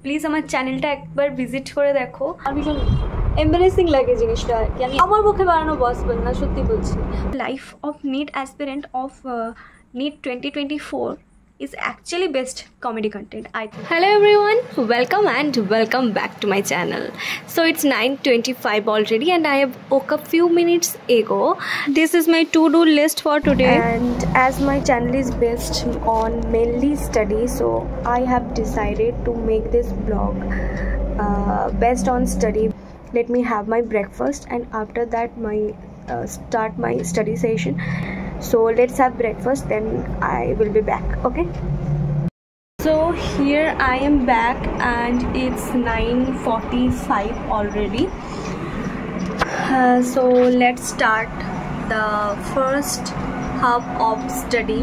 Please আমার চ্যানেলটা একবার ভিজিট করে দেখো। আর ভীষণ এম্বারেসিং লাগে জিনিসটা আর কি, আমি আমার মুখে বানানো পসিবল না, সত্যি বলছি। Life of NEET aspirant of NEET 2024 is actually best comedy content, I think. Hello everyone, welcome and welcome back to my channel. So it's 9:25 already and I have woke up few minutes ago. This is my to-do list for today, and as my channel is based on mainly study, so I have decided to make this vlog based on study. Let me have my breakfast and after that start my study session. So let's have breakfast, then I will be back. Okay, so here I am back and it's 9:45 already. So let's start the first half of study.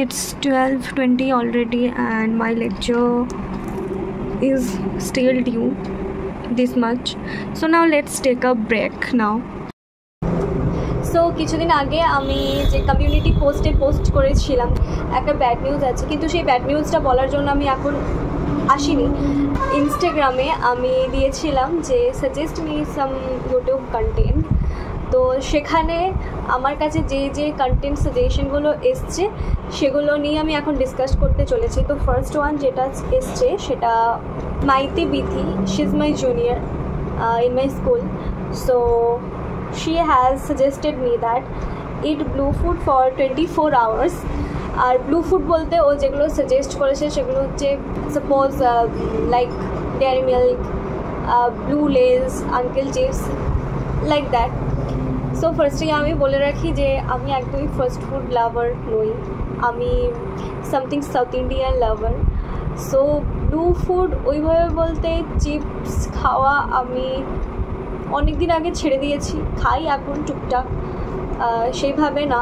It's 12:20 already and my lecture is still due this much. So now let's take a break now. So কিছুদিন আগে আমি যে community পোস্টে post করেছিলাম একটা bad news আছে, কিন্তু সেই ব্যাড নিউজটা বলার জন্য আমি এখন আসিনি। ইনস্টাগ্রামে আমি দিয়েছিলাম যে suggest me some YouTube content, তো সেখানে আমার কাছে যে যে কন্টেন্ট সাজেশনগুলো এসছে সেগুলো নিয়ে আমি এখন ডিসকাস করতে চলেছি। তো ফার্স্ট ওয়ান যেটা এসছে সেটা Maiti Bithi, she is my junior in my school. So she has suggested me that eat blue food for 24 hours। আর ব্লু ফুড বলতে ও যেগুলো সাজেস্ট করেছে সেগুলো হচ্ছে suppose like Dairy Milk, blue Lay's, Uncle Chipps, like that. So ফার্স্টেই আমি বলে রাখি যে আমি একদমই ফাস্ট ফুড লাভার নই, আমি সামথিং সাউথ ইন্ডিয়ান লাভার। সো ব্লু ফুড ওইভাবে বলতে চিপস খাওয়া আমি অনেক দিন আগে ছেড়ে দিয়েছি, খাই এখন টুকটাক, সেইভাবে না।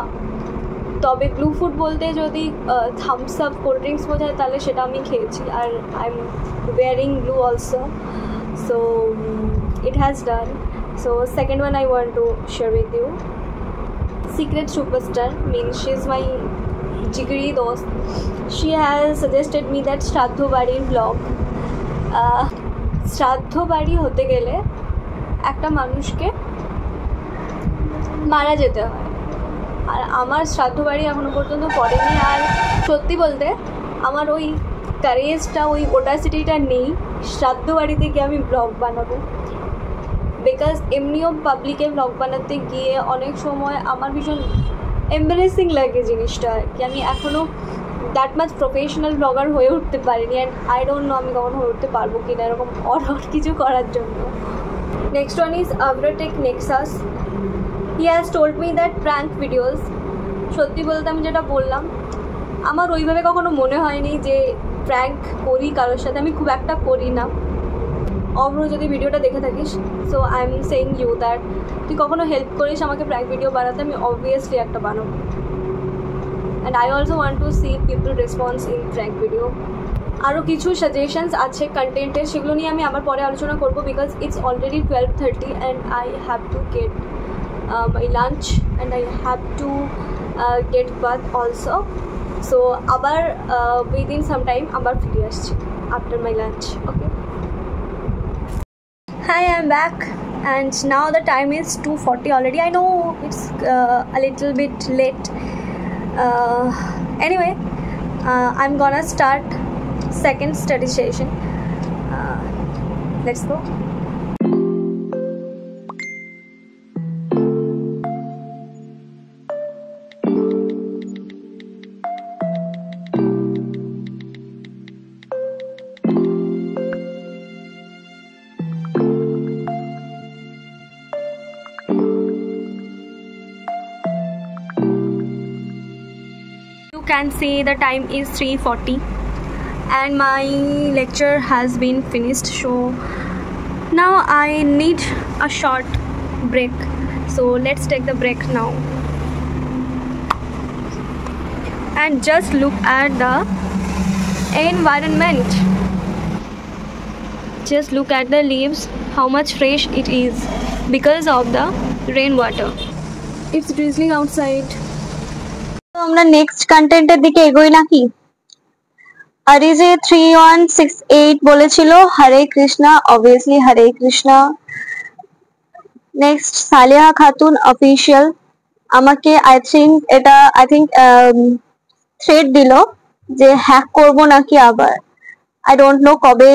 তবে ব্লু ফুড বলতে যদি থামস আপ কোল্ড ড্রিঙ্কস বোঝায় তাহলে সেটা আমি খেয়েছি, আর I am wearing blue also. So it has done. So second one I want to share with you, Secret Superstar, means she is my jigri dost. She has suggested me that Shraddho Badi vlog. Shraddho Badi hote gele একটা মানুষকে মারা যেতে হয়, আর আমার শ্রাদ্ধ বাড়ি এখনো পর্যন্ত পড়েনি। আর সত্যি বলতে আমার ওই কারেজটা, ওই ওটাসিটিটা নেই শ্রাদ্ধ বাড়িতে গিয়ে আমি ব্লগ বানাবো, বিকজ এমনিও পাবলিকে ব্লগ বানাতে গিয়ে অনেক সময় আমার ভীষণ এম্বারেসিং লাগে জিনিসটা আর কি। আমি এখনও দ্যাট মাচ প্রফেশনাল ব্লগার হয়ে উঠতে পারিনি, অ্যান্ড আই ডোন্ট নো আমি কখন হয়ে উঠতে পারবো কি না এরকম অড কিছু করার জন্য। Next one is Avratek Nexus. He has told me that prank videos, সত্যি বলতে আমি যেটা বললাম আমার ওইভাবে কখনো মনে হয়নি যে প্র্যাঙ্ক করি কারোর সাথে, আমি খুব একটা করি না। অভ্র যদি ভিডিওটা দেখে থাকিস, so I am saying you that তুই কখনো হেল্প করিস আমাকে প্র্যাঙ্ক ভিডিও বানাতে, আমি অবভিয়াসলি একটা বানাবো। And I also want to C people response in prank video. আরও কিছু সাজেশনস আছে কন্টেন্টের, সেগুলো নিয়ে আমি আবার পরে আলোচনা করবো, because it's already 12:30 and I have to get my lunch and I have to get bath also. So আবার উইদিন সাম টাইম আবার ফিরে আসছি after my lunch. Okay, hi, I'm back and now the time is 2:40 already. I know it's a little bit late. Anyway, I'm gonna start second study session. Let's go. Can say the time is 3:40 and my lecture has been finished, so now I need a short break. So let's take the break now. And just look at the environment. Just look at the leaves, how much fresh it is because of the rainwater. It's drizzling outside. তো আমরা next কন্টেন্টের দিকে এগোই নাকি? আরিজে 3168 বলেছিল হরে Krishna, obviously হরে Krishna. Next Saleha Khatun official আমাকে I think thread দিল যে হ্যাক করব নাকি আবার। আই ডোন্ট নো কবে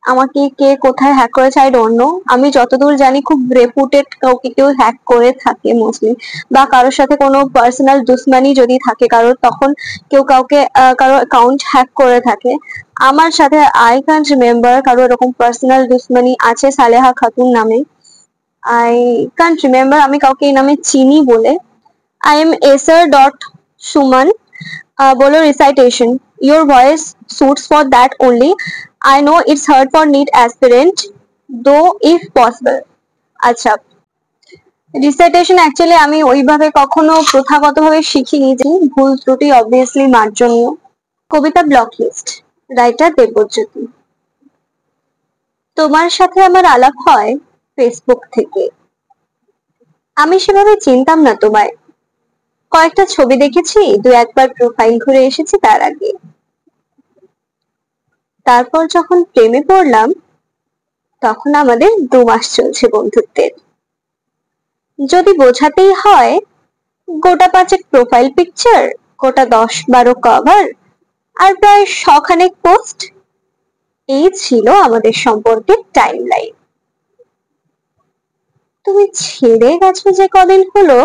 আমাকে কে কোথায় হ্যাক করেছে, আই ডোন্ট নো। আমি যতদূর জানি খুব রেপুটেড কাউকে কেউ হ্যাক করে থাকে মোস্টলি, বা কারোর সাথে কোনো পার্সোনাল দুশ্মনী যদি থাকে কারোর, তখন কেউ কাউকে কারো অ্যাকাউন্ট হ্যাক করে থাকে। আমার সাথে আই ক্যান্ট রিমেম্বার কারো এরকম পার্সোনাল দুশ্মনী আছে সালেহা খাতুন নামে। আই ক্যান্ট রিমেম্বার আমি কাউকে এই নামে চিনি বলে। আই এম এসার ডট সুমন বলো recitation, your voice suits for that only. I know it's hard for NEET aspirant though if possible. আচ্ছা, রিসাইটেশন অ্যাকচুয়ালি আমি ওইভাবে কখনো প্রথাগতভাবে শিখিনি, যে ভুল ত্রুটি অবভিয়াসলি মার্জনীয়। কবিতা ব্লক লিস্ট, রাইটার দেবজ্যোতি। তোমার সাথে আমার আলাপ হয় ফেসবুক থেকে। আমি সেভাবে চিনতাম না তোমায়, কয়েকটা ছবি দেখেছি, দু একবার প্রোফাইল ঘুরে এসেছি তার আগে। তারপর যখন প্রেমে পড়লাম তখন আমাদের 2 মাস চলছে বন্ধুত্বের। যদি বোঝাতেই হয়, গোটা 5 প্রোফাইল পিকচার, গোটা 10-12 কভার, আর প্রায় 100 পোস্ট, এই ছিল আমাদের সম্পর্কের টাইমলাইন। তুমি ছেড়ে গেছো যে কদিন হলো,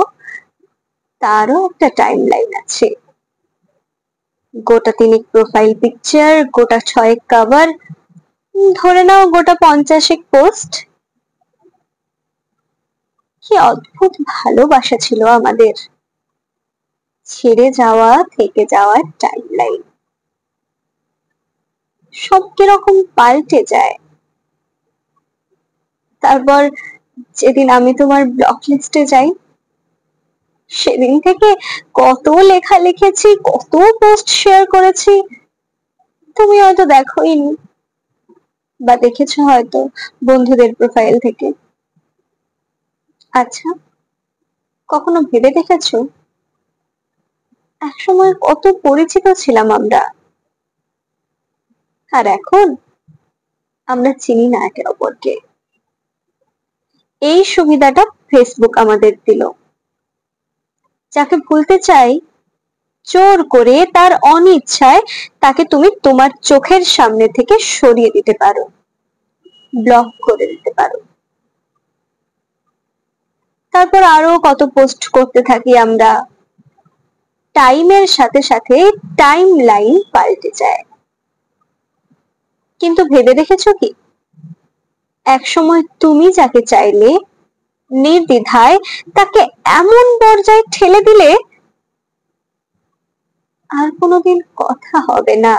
তারও একটা টাইমলাইন আছে। গোটা 3 প্রোফাইল পিকচার, গোটা 6 কভার, ধরে নাও গোটা 50 পোস্ট। কি অদ্ভুত ভালোবাসা ছিল আমাদের। ছেড়ে যাওয়া, থেকে যাওয়ার টাইমলাইন, সব কিরকম পাল্টে যায়। তারপর যেদিন আমি তোমার ব্লক লিস্টে যাই, সেদিন থেকে কত লেখা লিখেছি, কত পোস্ট শেয়ার করেছি, তুমি হয়তো দেখোইনি, বা দেখেছো হয়তো বন্ধুদের প্রোফাইল থেকে। আচ্ছা, কখনো ভেবে দেখেছো একসময় কত পরিচিত ছিলাম আমরা, আর এখন আমরা চিনি না একে অপরকে। এই সুবিধাটা ফেসবুক আমাদের দিল। যাকে ভুলতে চাই, জোর করে তার অনিচ্ছায় তাকে তুমি তোমার চোখের সামনে থেকে সরিয়ে দিতে পারো, ব্লক করে দিতে পারো। তারপর আরো কত পোস্ট করতে থাকি আমরা। টাইমের সাথে সাথে টাইম লাইন পাল্টে যায়। কিন্তু ভেবে দেখেছো কি, একসময় তুমি যাকে চাইলে নির্দ্বিধায় তাকে এমন পর্যায়ে ঠেলে দিলে আর কোনোদিন কথা হবে না।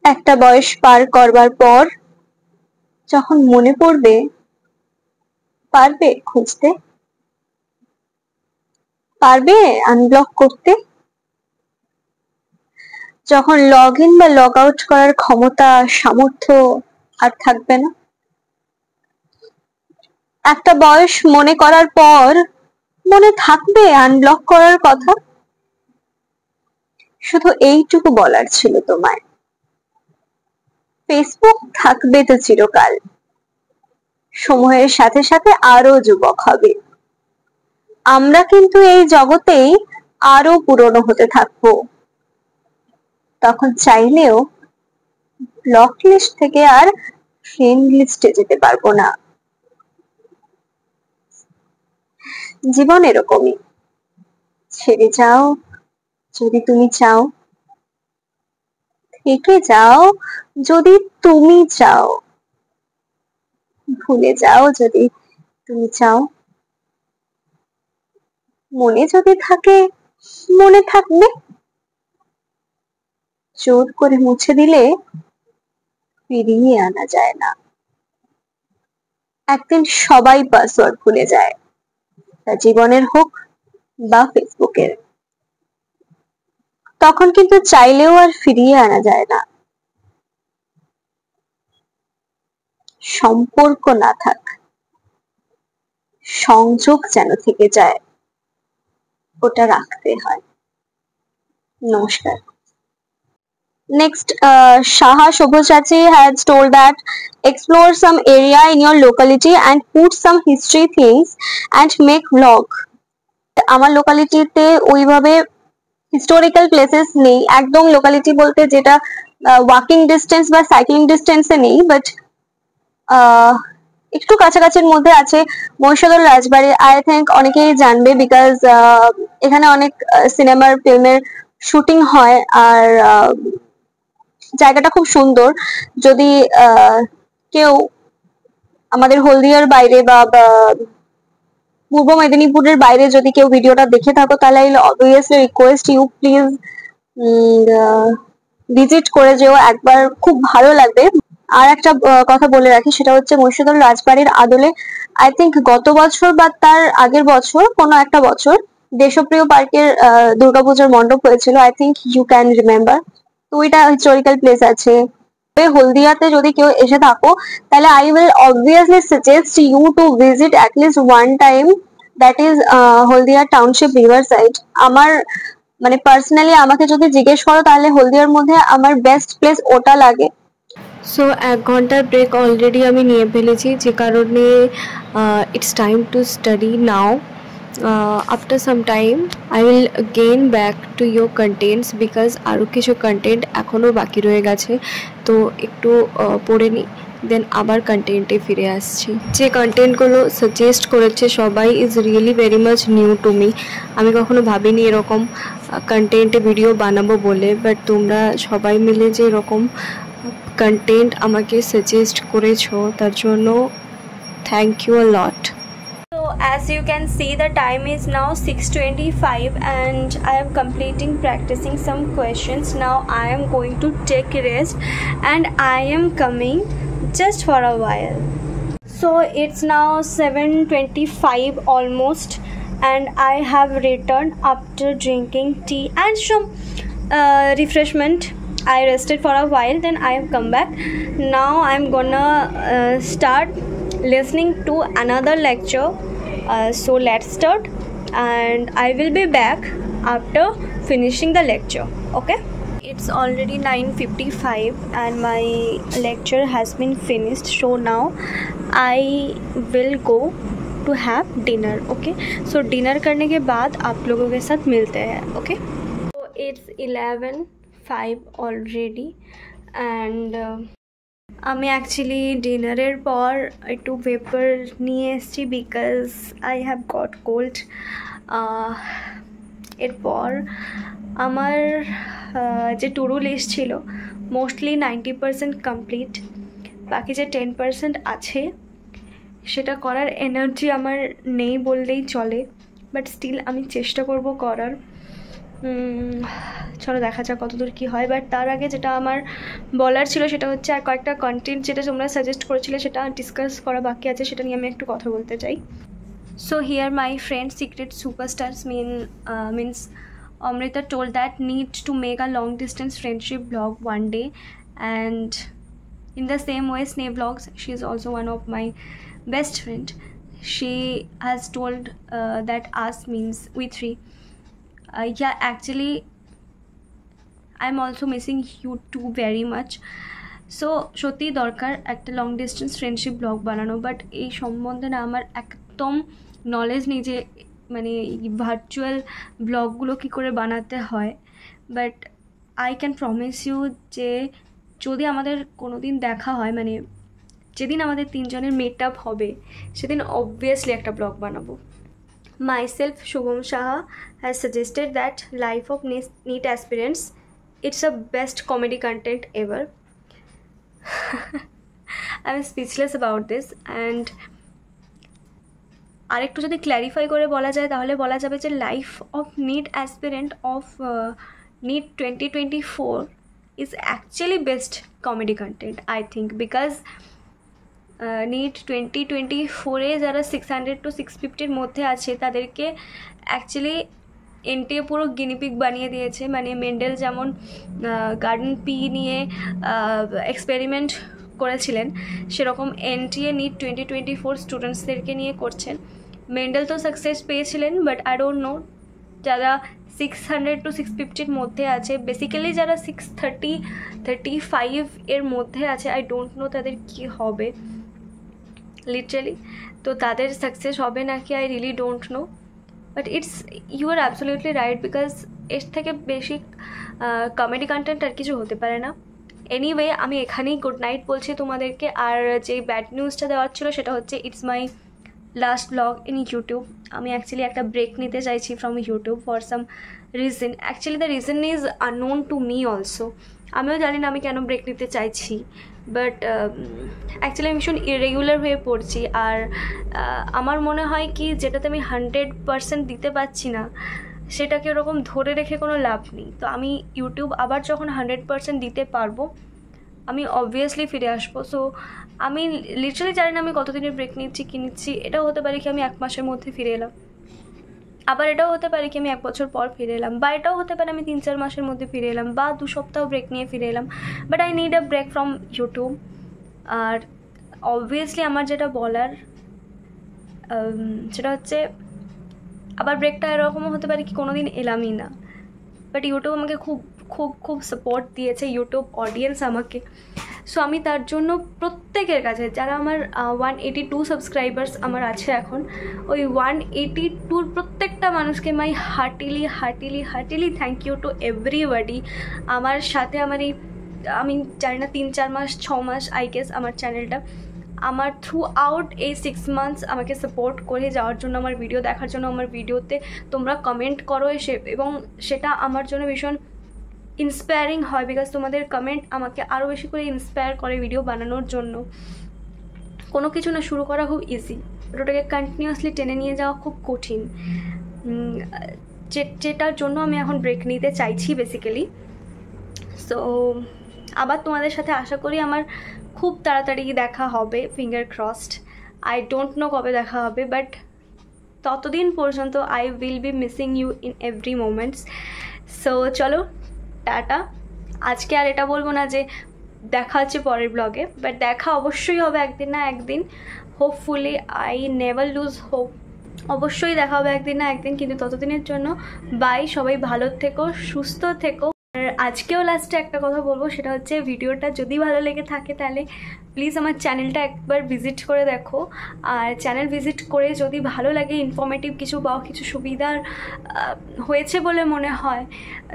একটা বয়স পার করবার পর যখন মনে পড়বে, পারবে খুঁজতে, পারবে আনব্লক করতে। যখন লগ ইন বা লগ আউট করার ক্ষমতা, সামর্থ্য আর থাকবে না। একটা বয়স মনে করার পর মনে থাকবে আনব্লক করার কথা। শুধু এইটুকু বলার ছিল তোমায়, ফেসবুক থাকবে তো চিরকাল, সময়ের সাথে সাথে আরো যুবক হবে। আমরা কিন্তু এই জগতেই আরো পুরনো হতে থাকবো। তখন চাইলেও ব্লক লিস্ট থেকে আর ফ্রেন্ড লিস্টে যেতে পারবো না। জীবন এরকমই, ছেড়ে যাও যদি তুমি চাও, থেকে যাও যদি তুমি চাও, ভুলে যাও যদি তুমি চাও। মনে যদি থাকে, মনে থাকবে। জোর করে মুছে দিলে ফিরিয়ে আনা যায় না। একদিন সবাই পাসওয়ার্ড ভুলে যায়, তা জীবনের হোক বা ফেসবুকের। তখন কিন্তু চাইলেও আর ফিরিয়ে আনা যায় না। সম্পর্ক না থাক, সংযোগ যেন থেকে যায়, ওটা রাখতে হয়। নমস্কার। Next, Shaha Shobhochachi has told that explore some area in your locality and put some history things and make vlog. আমার লোকালিটিতে ওইভাবে হিস্টোরিক্যাল প্লেসেস নেই, একদম লোকালিটি বলতে যেটা ওয়াকিং ডিস্টেন্স বা সাইক্লিং ডিস্টেন্সে নেই, বাট একটু কাছাকাছির মধ্যে আছে মহিষাদল রাজবাড়ি। আই থিঙ্ক অনেকেই জানবে, বিকজ এখানে অনেক সিনেমার ফিল্মের শুটিং হয়, আর জায়গাটা খুব সুন্দর। যদি কেউ আমাদের হলদিয়ার বাইরে বা পূর্ব মেদিনীপুরের বাইরে যদি কেউ ভিডিওটা দেখে থাকো, তাহলে obviously request you please visit করে যেও একবার, খুব ভালো লাগবে। আর একটা কথা বলে রাখি, সেটা হচ্ছে মহিষাদল রাজবাড়ির আদলে আই থিঙ্ক গত বছর বা তার আগের বছর কোনো একটা বছর দেশপ্রিয় পার্কের দুর্গাপূজার মণ্ডপ হয়েছিল। I think you can remember. তো ওইটা হিস্টোরিক্যাল প্লেস আছে। হলদিয়াতে যদি কেউ এসে থাকো, তাহলে I will obviously suggest you to visit at least one time, that is Haldia township river side. আমার মানে পার্সোনালি আমাকে যদি জিজ্ঞেস করো, তাহলে হলদিয়ার মধ্যে আমার বেস্ট প্লেস ওটা লাগে। সো 1 ঘন্টার ব্রেক অলরেডি আমি নিয়ে ফেলেছি, যে কারণে it's time to study now. After some time I will gain back to your contents, because আরও কিছু কন্টেন্ট এখনও বাকি রয়ে গেছে। তো একটু পড়ে নিই, দেন আবার কন্টেন্টে ফিরে আসছি। যে কন্টেন্টগুলো সাজেস্ট করেছে সবাই is really very much new to me. আমি কখনো ভাবিনি এরকম কন্টেন্টে ভিডিও বানাবো বলে, বাট তোমরা সবাই মিলে যে এরকম কন্টেন্ট আমাকে সাজেস্ট করেছো, তার জন্য thank you a lot. So as you can see, the time is now 6:25 and I am completing practicing some questions. Now I am going to take a rest and I am coming just for a while. So it's now 7:25 almost, and I have returned after drinking tea and some refreshment. I rested for a while, then I have come back. Now I'm gonna start listening to another lecture. So let's start, and I will be back after finishing the lecture. Okay, it's already 9:55 and my lecture has been finished. So now I will go to have dinner. Okay, so dinner करने के बाद आप लोगों के साथ मिलते हैं. Okay, so it's 11:05 already, and আমি অ্যাকচুয়ালি ডিনারের পর একটু পেপার নিয়ে এসেছি, because I have got cold. এরপর আমার যে টু ডু লিস্ট ছিল মোস্টলি 90% কমপ্লিট। বাকি যে 10% আছে সেটা করার এনার্জি আমার নেই বললেই চলে, বাট স্টিল আমি চেষ্টা করব করার। চলো দেখা যাক কতদূর কী হয়। বাট তার আগে যেটা আমার বলার ছিল সেটা হচ্ছে, আর কয়েকটা কন্টেন্ট যেটা তোমরা সাজেস্ট করেছিলে সেটা ডিসকাস করা বাকি আছে, সেটা নিয়ে আমি একটু কথা বলতে চাই। So here my friend secret superstars means Amrita told that need to make a long distance friendship vlog one day, and in the same way Sneh Vlogs, she is also one of my best friend. She has told that us means we three. Yeah, actually I'm also missing you too very much. So সত্যি দরকার একটা long distance friendship blog বানানো, but এই সম্বন্ধে না আমার একদম knowledge নেই যে মানে ভার্চুয়াল ব্লগগুলো কী করে বানাতে হয়। But I can promise you যে যদি আমাদের কোনো দিন দেখা হয়, মানে যেদিন আমাদের তিনজনের মিট আপ হবে, সেদিন অবভিয়াসলি একটা ব্লগ বানাবো। Myself, Shubham Shaha, has suggested that Life of NEET Aspirants, it's the best comedy content ever. I'm speechless about this, and আরেকটু যদি ক্ল্যারিফাই করে বলা যায় তাহলে বলা যাবে যে life of NEET Aspirant of NEET 2024 is actually best comedy content, I think, because NEET 2024-এ যারা 600 to 650-র মধ্যে আছে তাদেরকে অ্যাকচুয়ালি এনটিএ পুরো গিনিপিগ বানিয়ে দিয়েছে। মানে মেন্ডেল যেমন গার্ডেন পি নিয়ে এক্সপেরিমেন্ট করেছিলেন, সেরকম এনটিএ নিট 2024 স্টুডেন্টসদেরকে নিয়ে করছেন। মেন্ডেল তো সাকসেস পেয়েছিলেন, বাট আই ডোন্ট নো যারা 600 to 650-র মধ্যে আছে, বেসিক্যালি যারা 630-35 এর মধ্যে আছে, আই ডোন্ট নো তাদের কী হবে লিটারালি। তো তাদের সাকসেস হবে নাকি I really don't know, but you are absolutely right, because এর থেকে বেশি কমেডি কন্টেন্ট আর কিছু হতে পারে না। এনিওয়ে, আমি এখানেই গুড নাইট বলছি তোমাদেরকে। আর যে ব্যাড নিউজটা দেওয়ার ছিল সেটা হচ্ছে it's my last blog in YouTube. আমি অ্যাকচুয়ালি একটা ব্রেক নিতে চাইছি from YouTube for some reason. Actually the reason is unknown to me also. আমিও জানি না আমি কেন ব্রেক নিতে চাইছি, বাট অ্যাকচুয়ালি আমি ভীষণ ইরেগুলার হয়ে পড়ছি। আর আমার মনে হয় কি, যেটাতে আমি 100% দিতে পারছি না সেটাকে ওরকম ধরে রেখে কোনো লাভ নেই। তো আমি ইউটিউব আবার যখন 100% দিতে পারবো আমি অবভিয়াসলি ফিরে আসবো। সো আমি লিটারালি জানি না আমি কতদিনের ব্রেক নিচ্ছি কী নিচ্ছি। এটাও হতে পারে কি আমি 1 মাসের মধ্যে ফিরে এলাম, আবার এটাও হতে পারে কি আমি 1 বছর পর ফিরে এলাম, বা এটাও হতে পারে আমি 3-4 মাসের মধ্যে ফিরে এলাম, বা 2 সপ্তাহ ব্রেক নিয়ে ফিরে এলাম। But I need a break from YouTube. আর অবভিয়াসলি আমার যেটা বলার সেটা হচ্ছে, আবার ব্রেকটা এরকমও হতে পারে কি কোনো দিন এলামই না। বাট ইউটিউব আমাকে খুব খুব খুব সাপোর্ট দিয়েছে, ইউটিউব অডিয়েন্স আমাকে। সো আমি তার জন্য প্রত্যেকের কাছে, যারা আমার 182 সাবস্ক্রাইবার্স আমার আছে এখন, ওই 182 প্রত্যেকটা মানুষকে my heartily thank you to everybody. আমার সাথে আমার এই, আমি জানি না 3-4 মাস 6 মাস আই গেস আমার চ্যানেলটা, আমার থ্রু আউট এই 6 মান্থস আমাকে সাপোর্ট করে যাওয়ার জন্য, আমার ভিডিও দেখার জন্য, আমার ভিডিওতে তোমরা কমেন্ট করো এবং সেটা আমার জন্য ভীষণ ইন্সপায়ারিং হয়, বিকজ তোমাদের কমেন্ট আমাকে আরও বেশি করে ইন্সপায়ার করে ভিডিও বানানোর জন্য। কোনো কিছু না শুরু করা খুব ইজি, ওটাকে কন্টিনিউয়াসলি টেনে নিয়ে যাওয়া খুব কঠিন, যেটার জন্য আমি এখন ব্রেক নিতে চাইছি বেসিক্যালি। সো আবার তোমাদের সাথে আশা করি আমার খুব তাড়াতাড়ি দেখা হবে, finger crossed. I don't know কবে দেখা হবে, বাট ততদিন পর্যন্ত I will be missing you in every moments. So চলো টাটা। আজকে আর এটা বলবো না যে দেখা হচ্ছে পরের ব্লগে, বাট দেখা অবশ্যই হবে একদিন না একদিন। Hopefully, I never lose hope, অবশ্যই দেখা হবে একদিন না একদিন। কিন্তু ততদিনের জন্য বাই, সবাই ভালো থেকো, সুস্থ থেকো। আর আজকেও লাস্টে একটা কথা বলবো, সেটা হচ্ছে ভিডিওটা যদি ভালো লেগে থাকে তাহলে প্লিজ আমার চ্যানেলটা একবার ভিজিট করে দেখো। আর চ্যানেল ভিজিট করে যদি ভালো লাগে, ইনফরমেটিভ কিছু বা কিছু সুবিধার হয়েছে বলে মনে হয়,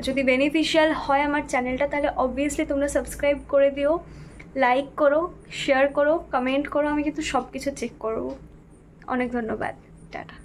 যদি বেনিফিশিয়াল হয় আমার চ্যানেলটা, তাহলে অবভিয়াসলি তোমরা সাবস্ক্রাইব করে দিও, লাইক করো, শেয়ার করো, কমেন্ট করো। আমি কিন্তু সব কিছু চেক করবো। অনেক ধন্যবাদ, টাটা।